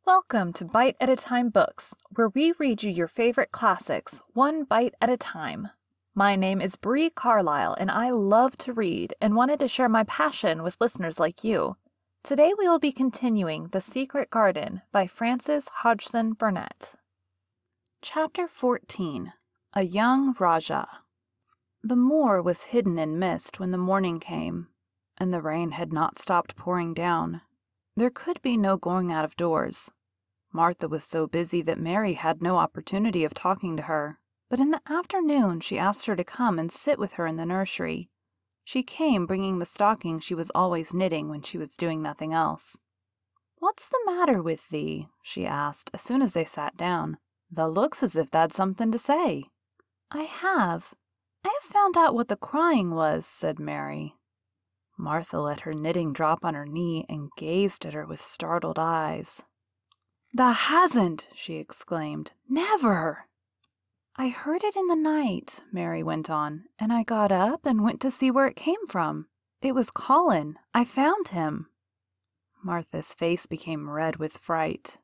Welcome to Bite at a Time Books, where we read you your favorite classics, one bite at a time. My name is Bree Carlile, and I love to read and wanted to share my passion with listeners like you. Today we will be continuing The Secret Garden by Frances Hodgson Burnett. Chapter 14. A Young Rajah. The moor was hidden in mist when the morning came, and the rain had not stopped pouring down. There could be no going out of doors. Martha was so busy that Mary had no opportunity of talking to her, but in the afternoon she asked her to come and sit with her in the nursery. She came bringing the stocking she was always knitting when she was doing nothing else. "What's the matter with thee?" she asked as soon as they sat down. "Thou looks as if thou'd something to say." I have found out what the crying was," said Mary. Martha let her knitting drop on her knee and gazed at her with startled eyes. "Thou hasn't!" she exclaimed. "Never!" "I heard it in the night," Mary went on, "and I got up and went to see where it came from. It was Colin. I found him." Martha's face became red with fright.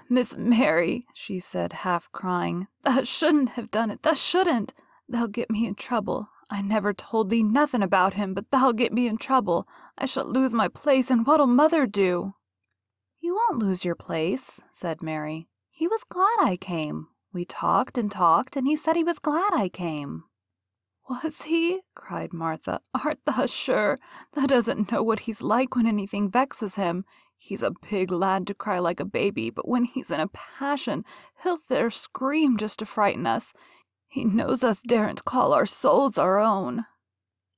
Miss Mary," she said, half crying, "thou shouldn't have done it. Thou shouldn't. Thou'll get me in trouble. I never told thee nothing about him, but thou'll get me in trouble. I shall lose my place, and what'll Mother do?" "You won't lose your place," said Mary. "He was glad I came. We talked and talked, and he said he was glad I came." "Was he?" cried Martha. "Art thou sure? Thou doesn't know what he's like when anything vexes him. He's a big lad to cry like a baby, but when he's in a passion, he'll fair scream just to frighten us. He knows us daren't call our souls our own."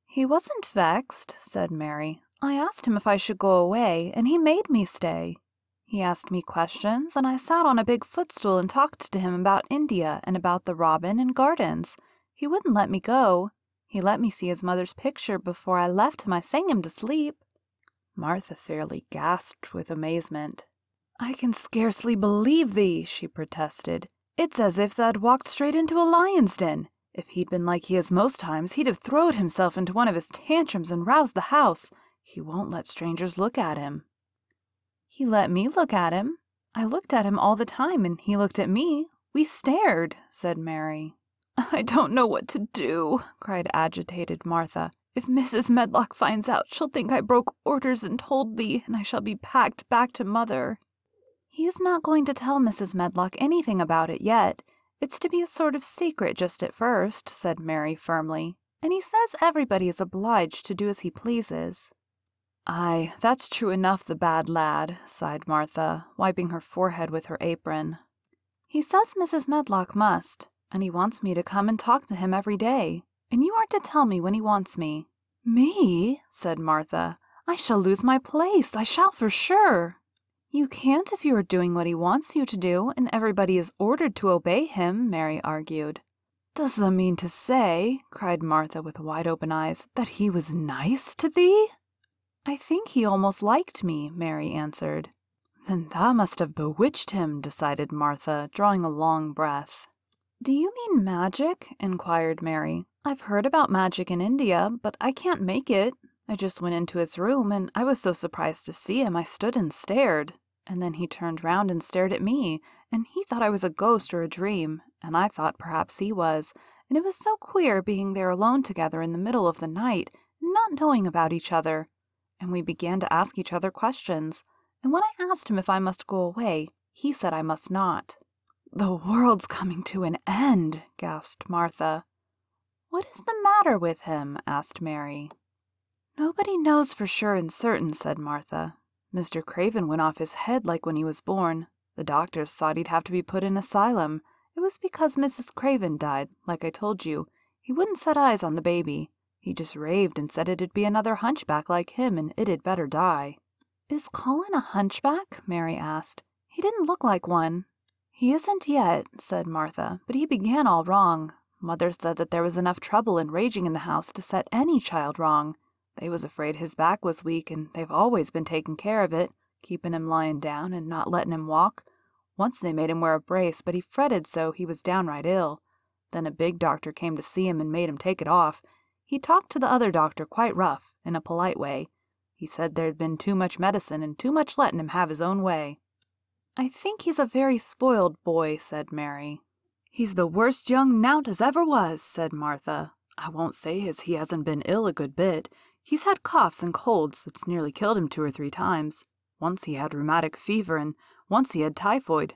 "He wasn't vexed," said Mary. "I asked him if I should go away, and he made me stay. He asked me questions, and I sat on a big footstool and talked to him about India and about the robin and gardens. He wouldn't let me go. He let me see his mother's picture before I left him. I sang him to sleep." Martha fairly gasped with amazement. "I can scarcely believe thee," she protested. "It's as if thou'd walked straight into a lion's den. If he'd been like he is most times, he'd have throwed himself into one of his tantrums and roused the house. He won't let strangers look at him." "He let me look at him. I looked at him all the time, and he looked at me. We stared," said Mary. "I don't know what to do," cried agitated Martha. "If Mrs. Medlock finds out, she'll think I broke orders and told thee, and I shall be packed back to Mother." "He is not going to tell Mrs. Medlock anything about it yet. It's to be a sort of secret just at first," said Mary firmly. "And he says everybody is obliged to do as he pleases." "Aye, that's true enough, the bad lad," sighed Martha, wiping her forehead with her apron. "He says Mrs. Medlock must, and he wants me to come and talk to him every day. And you are to tell me when he wants me." "Me?" said Martha. "I shall lose my place. I shall for sure." "You can't if you are doing what he wants you to do, and everybody is ordered to obey him," Mary argued. "Does thou mean to say," cried Martha with wide-open eyes, "that he was nice to thee?" "I think he almost liked me," Mary answered. "Then thou must have bewitched him," decided Martha, drawing a long breath. "Do you mean magic?" inquired Mary. "I've heard about magic in India, but I can't make it. I just went into his room, and I was so surprised to see him I stood and stared. And then he turned round and stared at me, and he thought I was a ghost or a dream, and I thought perhaps he was. And it was so queer being there alone together in the middle of the night, not knowing about each other. And we began to ask each other questions. And when I asked him if I must go away, he said I must not." "The world's coming to an end," gasped Martha. "What is the matter with him?" asked Mary. "Nobody knows for sure and certain," said Martha. "Mr. Craven went off his head like when he was born. The doctors thought he'd have to be put in asylum. It was because Mrs. Craven died, like I told you. He wouldn't set eyes on the baby. He just raved and said it'd be another hunchback like him, and it'd better die." "Is Colin a hunchback?" Mary asked. "He didn't look like one." "He isn't yet," said Martha, "but he began all wrong. Mother said that there was enough trouble and raging in the house to set any child wrong. They was afraid his back was weak, and they've always been taking care of it, keeping him lying down and not letting him walk. Once they made him wear a brace, but he fretted so he was downright ill. Then a big doctor came to see him and made him take it off. He talked to the other doctor quite rough, in a polite way. He said there'd been too much medicine and too much letting him have his own way." "I think he's a very spoiled boy," said Mary. "He's the worst young nowt as ever was," said Martha. "I won't say as he hasn't been ill a good bit. He's had coughs and colds that's nearly killed him 2 or 3 times. Once he had rheumatic fever, and once he had typhoid.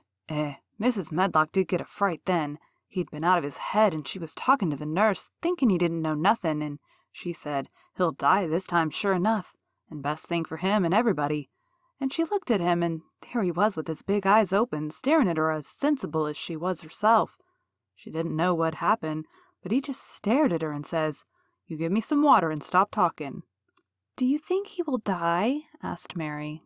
Mrs. Medlock did get a fright then. He'd been out of his head, and she was talking to the nurse, thinking he didn't know nothing, and she said, 'He'll die this time sure enough, and best thing for him and everybody.' And she looked at him, and there he was with his big eyes open, staring at her as sensible as she was herself. She didn't know what happened, but he just stared at her and says, 'You give me some water and stop talking.'" "Do you think he will die?" asked Mary.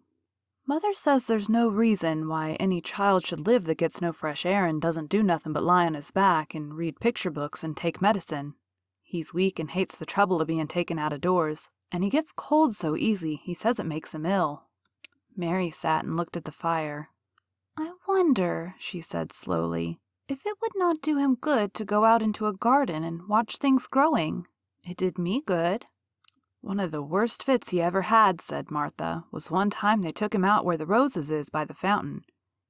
"Mother says there's no reason why any child should live that gets no fresh air and doesn't do nothing but lie on his back and read picture books and take medicine. He's weak and hates the trouble of being taken out of doors, and he gets cold so easy he says it makes him ill." Mary sat and looked at the fire. "I wonder," she said slowly, "if it would not do him good to go out into a garden and watch things growing. It did me good." "One of the worst fits he ever had," said Martha, "was one time they took him out where the roses is by the fountain.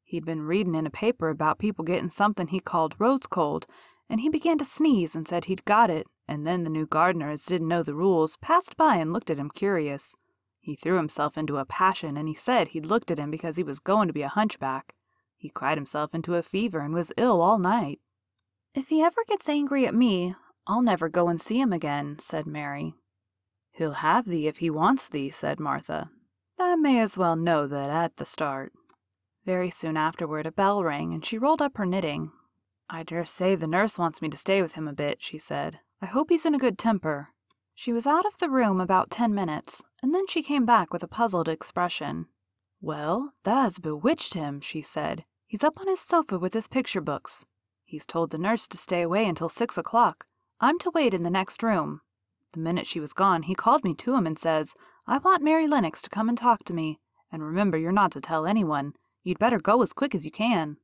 He'd been reading in a paper about people getting something he called rose cold, and he began to sneeze and said he'd got it, and then the new gardener, as didn't know the rules, passed by and looked at him curious. He threw himself into a passion, and he said he'd looked at him because he was going to be a hunchback. He cried himself into a fever and was ill all night." "If he ever gets angry at me, I'll never go and see him again," said Mary. "He'll have thee if he wants thee," said Martha. "Thou may as well know that at the start." Very soon afterward a bell rang, and she rolled up her knitting. "I dare say the nurse wants me to stay with him a bit," she said. "I hope he's in a good temper." She was out of the room about 10 minutes, and then she came back with a puzzled expression. "Well, thou has bewitched him," she said. "He's up on his sofa with his picture books. He's told the nurse to stay away until 6 o'clock. I'm to wait in the next room. The minute she was gone, he called me to him and says, 'I want Mary Lennox to come and talk to me. And remember, you're not to tell anyone. You'd better go as quick as you can.'"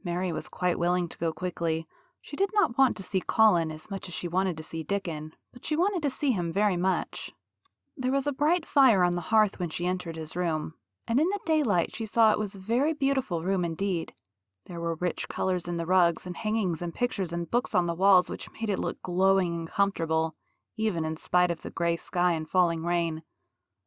Mary was quite willing to go quickly. She did not want to see Colin as much as she wanted to see Dickon, but she wanted to see him very much. There was a bright fire on the hearth when she entered his room, and in the daylight she saw it was a very beautiful room indeed. There were rich colors in the rugs and hangings and pictures and books on the walls which made it look glowing and comfortable, even in spite of the gray sky and falling rain.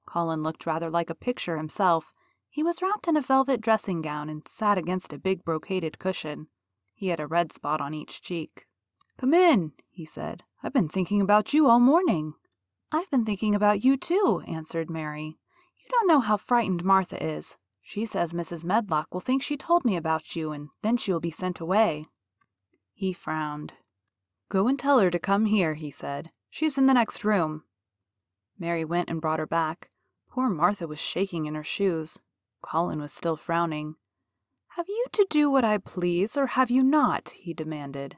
Colin looked rather like a picture himself. He was wrapped in a velvet dressing gown and sat against a big brocaded cushion. He had a red spot on each cheek. "Come in," he said. "I've been thinking about you all morning." "I've been thinking about you too," answered Mary. "You don't know how frightened Martha is. She says Mrs. Medlock will think she told me about you, and then she will be sent away." He frowned. "Go and tell her to come here," he said. "She's in the next room." Mary went and brought her back. Poor Martha was shaking in her shoes. Colin was still frowning. "Have you to do what I please, or have you not?" he demanded.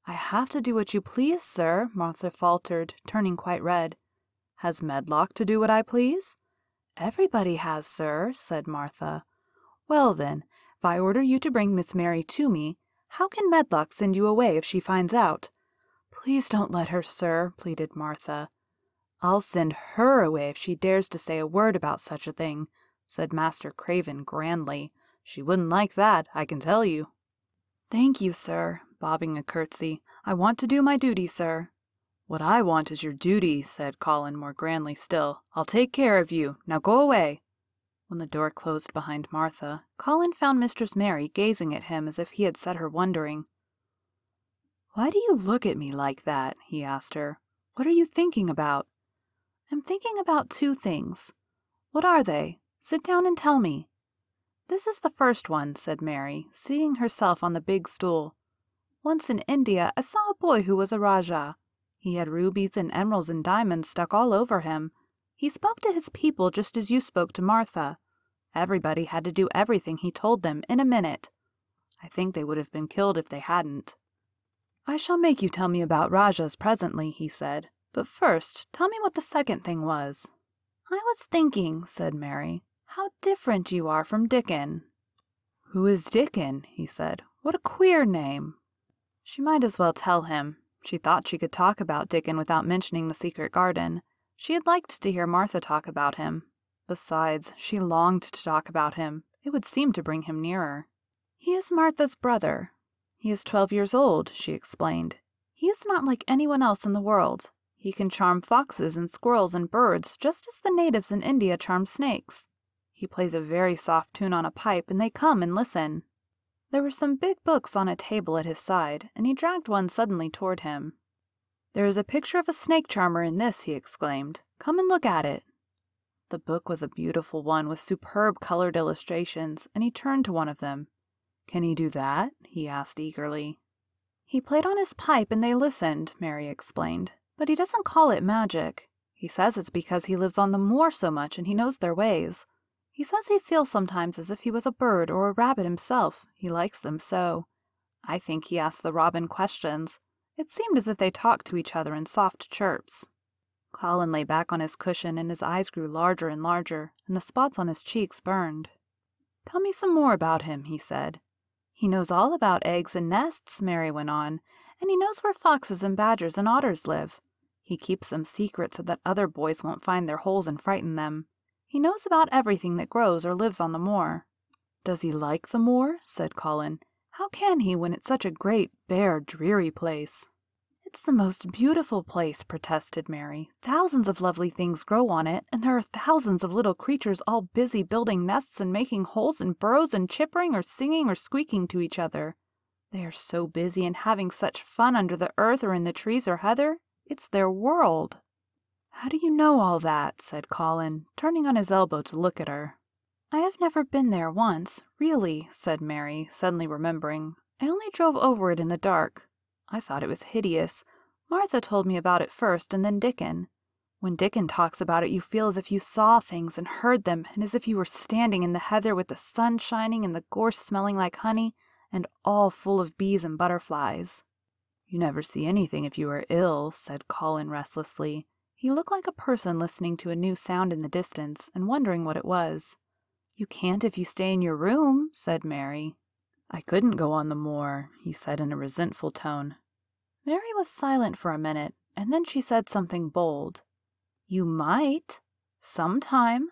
"I have to do what you please, sir," Martha faltered, turning quite red. "Has Medlock to do what I please?" "Everybody has, sir," said Martha. "Well, then, if I order you to bring Miss Mary to me, how can Medlock send you away if she finds out?" "Please don't let her, sir," pleaded Martha. "I'll send her away if she dares to say a word about such a thing," said Master Craven grandly. "She wouldn't like that, I can tell you." "Thank you, sir," bobbing a curtsy. "I want to do my duty, sir." "What I want is your duty," said Colin more grandly still. "I'll take care of you. Now go away." When the door closed behind Martha, Colin found Mistress Mary gazing at him as if he had set her wondering. "Why do you look at me like that?" he asked her. "What are you thinking about?" "I'm thinking about 2 things." "What are they? Sit down and tell me." "This is the first one," said Mary, seating herself on the big stool. "Once in India I saw a boy who was a Rajah. He had rubies and emeralds and diamonds stuck all over him. He spoke to his people just as you spoke to Martha. Everybody had to do everything he told them in a minute. I think they would have been killed if they hadn't." "I shall make you tell me about Rajahs presently," he said. "But first, tell me what the second thing was." "I was thinking," said Mary, "how different you are from Dickon." "Who is Dickon?" he said. "What a queer name." She might as well tell him. She thought she could talk about Dickon without mentioning the secret garden. She had liked to hear Martha talk about him. Besides, she longed to talk about him, It would seem to bring him nearer. He is Martha's brother. He is 12 years old, she explained. He is not like anyone else in the world. He can charm foxes and squirrels and birds just as the natives in India charm snakes. He plays a very soft tune on a pipe and they come and listen. There were some big books on a table at his side, and he dragged one suddenly toward him. There is a picture of a snake charmer in this, he exclaimed. Come and look at it. The book was a beautiful one with superb colored illustrations, and he turned to one of them. Can he do that? He asked eagerly. He played on his pipe and they listened, Mary explained, but he doesn't call it magic. He says it's because he lives on the moor so much and he knows their ways. He says he feels sometimes as if he was a bird or a rabbit himself. He likes them so. I think he asked the robin questions. It seemed as if they talked to each other in soft chirps. Colin lay back on his cushion and his eyes grew larger and larger, and the spots on his cheeks burned. Tell me some more about him, he said. He knows all about eggs and nests, Mary went on, and he knows where foxes and badgers and otters live. He keeps them secret so that other boys won't find their holes and frighten them. He knows about everything that grows or lives on the moor. Does he like the moor? Said Colin. How can he when it's such a great, bare, dreary place? It's the most beautiful place, protested Mary. Thousands of lovely things grow on it, and there are thousands of little creatures all busy building nests and making holes and burrows and chippering or singing or squeaking to each other. They are so busy and having such fun under the earth or in the trees or heather. It's their world. How do you know all that? Said Colin, turning on his elbow to look at her. I have never been there once, really, said Mary, suddenly remembering. I only drove over it in the dark. I thought it was hideous. Martha told me about it first, and then Dickon. When Dickon talks about it, you feel as if you saw things and heard them, and as if you were standing in the heather with the sun shining and the gorse smelling like honey, and all full of bees and butterflies. You never see anything if you are ill, said Colin restlessly. He looked like a person listening to a new sound in the distance and wondering what it was. You can't if you stay in your room, said Mary. I couldn't go on the moor, he said in a resentful tone. Mary was silent for a minute, and then she said something bold. You might. Sometime.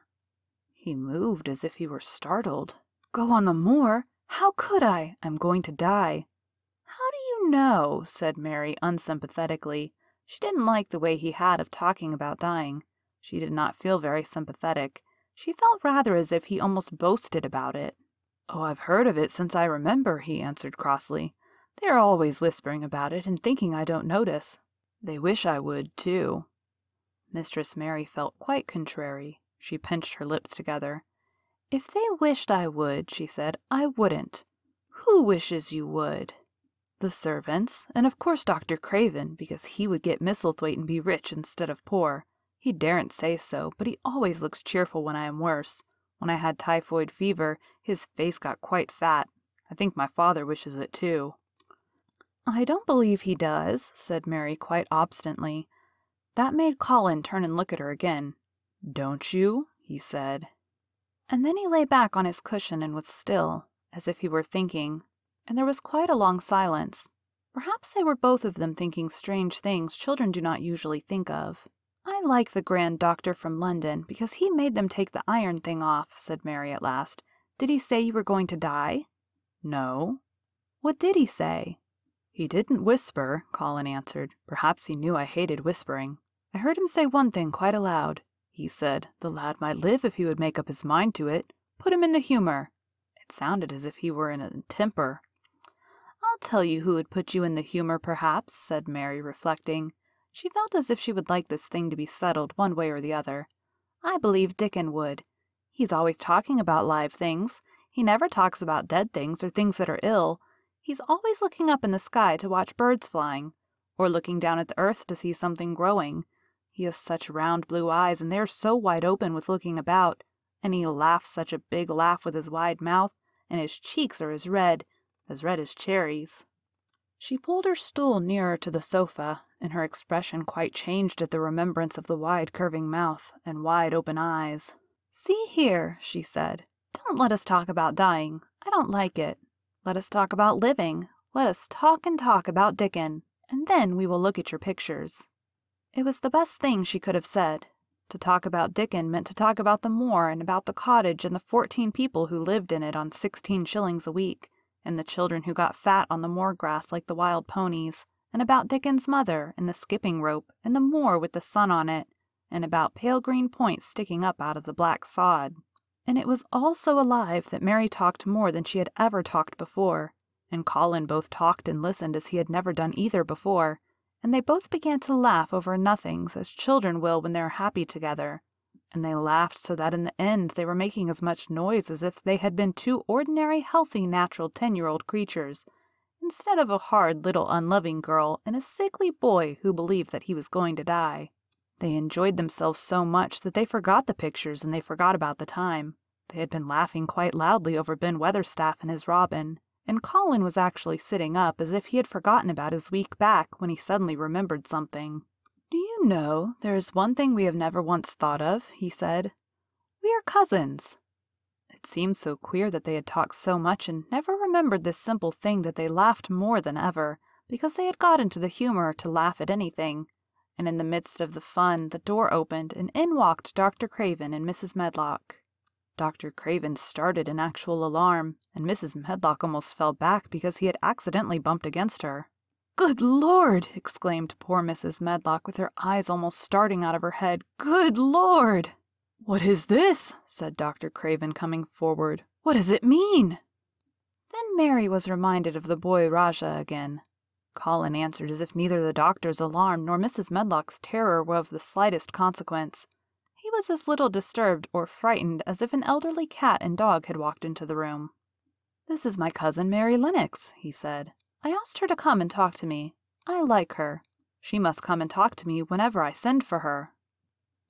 He moved as if he were startled. Go on the moor? How could I? I'm going to die. How do you know? Said Mary unsympathetically. She didn't like the way he had of talking about dying. She did not feel very sympathetic. She felt rather as if he almost boasted about it. Oh, I've heard of it since I remember, he answered crossly. They are always whispering about it and thinking I don't notice. They wish I would, too. Mistress Mary felt quite contrary. She pinched her lips together. If they wished I would, she said, I wouldn't. Who wishes you would? The servants, and of course Dr. Craven, because he would get Misselthwaite and be rich instead of poor. He daren't say so, but he always looks cheerful when I am worse. When I had typhoid fever, his face got quite fat. I think my father wishes it too. I don't believe he does, said Mary quite obstinately. That made Colin turn and look at her again. Don't you? He said. And then he lay back on his cushion and was still, as if he were thinking, and there was quite a long silence. Perhaps they were both of them thinking strange things children do not usually think of. I like the grand doctor from London because he made them take the iron thing off, said Mary at last. Did he say you were going to die? No. What did he say? He didn't whisper, Colin answered. Perhaps he knew I hated whispering. I heard him say one thing quite aloud. He said, the lad might live if he would make up his mind to it. Put him in the humor. It sounded as if he were in a temper. I'll tell you who would put you in the humor, perhaps, said Mary, reflecting. She felt as if she would like this thing to be settled one way or the other. I believe Dickon would. He's always talking about live things. He never talks about dead things or things that are ill. He's always looking up in the sky to watch birds flying, or looking down at the earth to see something growing. He has such round blue eyes, and they are so wide open with looking about, and he laughs such a big laugh with his wide mouth, and his cheeks are as red as cherries. She pulled her stool nearer to the sofa, and her expression quite changed at the remembrance of the wide curving mouth and wide open eyes. See here, she said, don't let us talk about dying. I don't like it. Let us talk about living. Let us talk and talk about Dickon, and then we will look at your pictures. It was the best thing she could have said. To talk about Dickon meant to talk about the moor and about the cottage and the 14 people who lived in it on 16 shillings a week, and the children who got fat on the moor grass like the wild ponies, and about Dickon's mother and the skipping rope and the moor with the sun on it, and about pale green points sticking up out of the black sod. And it was all so alive that Mary talked more than she had ever talked before, and Colin both talked and listened as he had never done either before, and they both began to laugh over nothings as children will when they are happy together, and they laughed so that in the end they were making as much noise as if they had been two ordinary, healthy, natural 10-year-old creatures, instead of a hard little unloving girl and a sickly boy who believed that he was going to die. They enjoyed themselves so much that they forgot the pictures and they forgot about the time. They had been laughing quite loudly over Ben Weatherstaff and his robin, and Colin was actually sitting up as if he had forgotten about his weak back when he suddenly remembered something. "Do you know, there is one thing we have never once thought of," he said. "We are cousins." It seemed so queer that they had talked so much and never remembered this simple thing that they laughed more than ever, because they had got into the humor to laugh at anything. And in the midst of the fun, the door opened, and in walked Dr. Craven and Mrs. Medlock. Dr. Craven started in actual alarm, and Mrs. Medlock almost fell back because he had accidentally bumped against her. "Good Lord!" exclaimed poor Mrs. Medlock with her eyes almost starting out of her head. "Good Lord!" "What is this?" said Dr. Craven, coming forward. "What does it mean?" Then Mary was reminded of the boy Rajah again. Colin answered as if neither the doctor's alarm nor Mrs. Medlock's terror were of the slightest consequence. He was as little disturbed or frightened as if an elderly cat and dog had walked into the room. "This is my cousin Mary Lennox," he said. "I asked her to come and talk to me. I like her. She must come and talk to me whenever I send for her."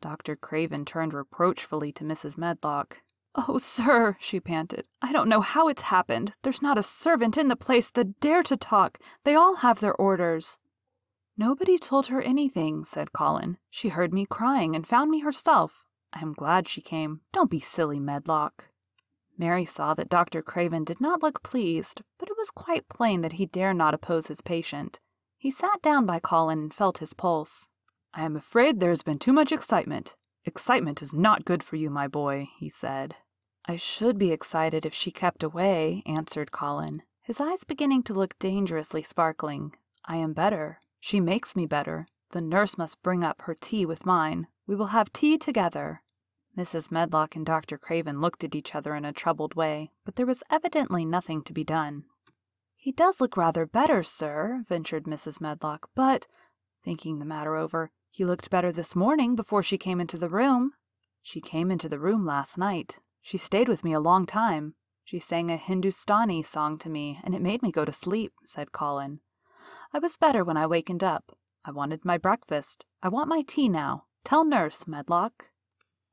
Dr. Craven turned reproachfully to Mrs. Medlock. "Oh, sir," she panted, "I don't know how it's happened. There's not a servant in the place that dare to talk. They all have their orders." "Nobody told her anything," said Colin. "She heard me crying and found me herself. I am glad she came. Don't be silly, Medlock." Mary saw that Dr. Craven did not look pleased, but it was quite plain that he dare not oppose his patient. He sat down by Colin and felt his pulse. "I am afraid there has been too much excitement. Excitement is not good for you, my boy," he said. "I should be excited if she kept away," answered Colin, his eyes beginning to look dangerously sparkling. "I am better. She makes me better. The nurse must bring up her tea with mine. We will have tea together." Mrs. Medlock and Dr. Craven looked at each other in a troubled way, but there was evidently nothing to be done. "He does look rather better, sir," ventured Mrs. Medlock, "but," thinking the matter over, "he looked better this morning before she came into the room." "She came into the room last night. She stayed with me a long time. She sang a Hindustani song to me, and it made me go to sleep," said Colin. "I was better when I wakened up. I wanted my breakfast. I want my tea now. Tell nurse, Medlock."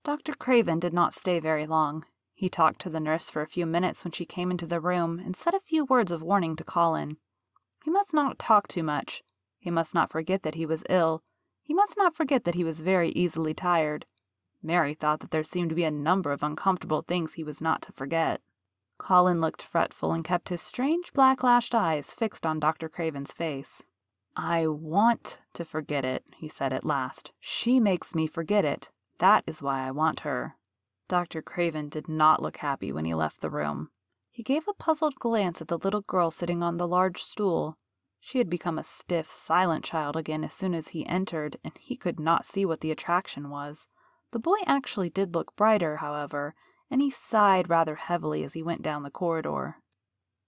Dr. Craven did not stay very long. He talked to the nurse for a few minutes when she came into the room and said a few words of warning to Colin. He must not talk too much. He must not forget that he was ill. He must not forget that he was very easily tired. Mary thought that there seemed to be a number of uncomfortable things he was not to forget. Colin looked fretful and kept his strange black-lashed eyes fixed on Dr. Craven's face. "I want to forget it," he said at last. "She makes me forget it. That is why I want her." Dr. Craven did not look happy when he left the room. He gave a puzzled glance at the little girl sitting on the large stool. She had become a stiff, silent child again as soon as he entered, and he could not see what the attraction was. The boy actually did look brighter, however, and he sighed rather heavily as he went down the corridor.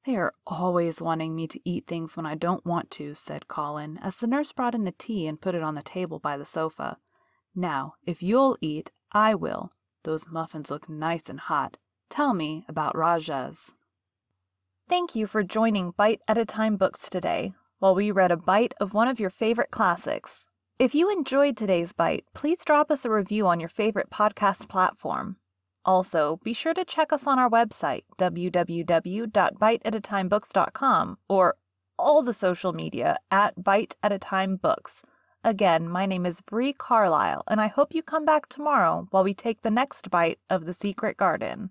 "They are always wanting me to eat things when I don't want to," said Colin, as the nurse brought in the tea and put it on the table by the sofa. "Now, if you'll eat, I will. Those muffins look nice and hot. Tell me about Rajah's." Thank you for joining Bite at a Time Books today, while we read a bite of one of your favorite classics. If you enjoyed today's bite, please drop us a review on your favorite podcast platform. Also, be sure to check us on our website, www.biteatatimebooks.com, or all the social media at Bite at a Time Books. Again, my name is Bree Carlile, and I hope you come back tomorrow while we take the next bite of The Secret Garden.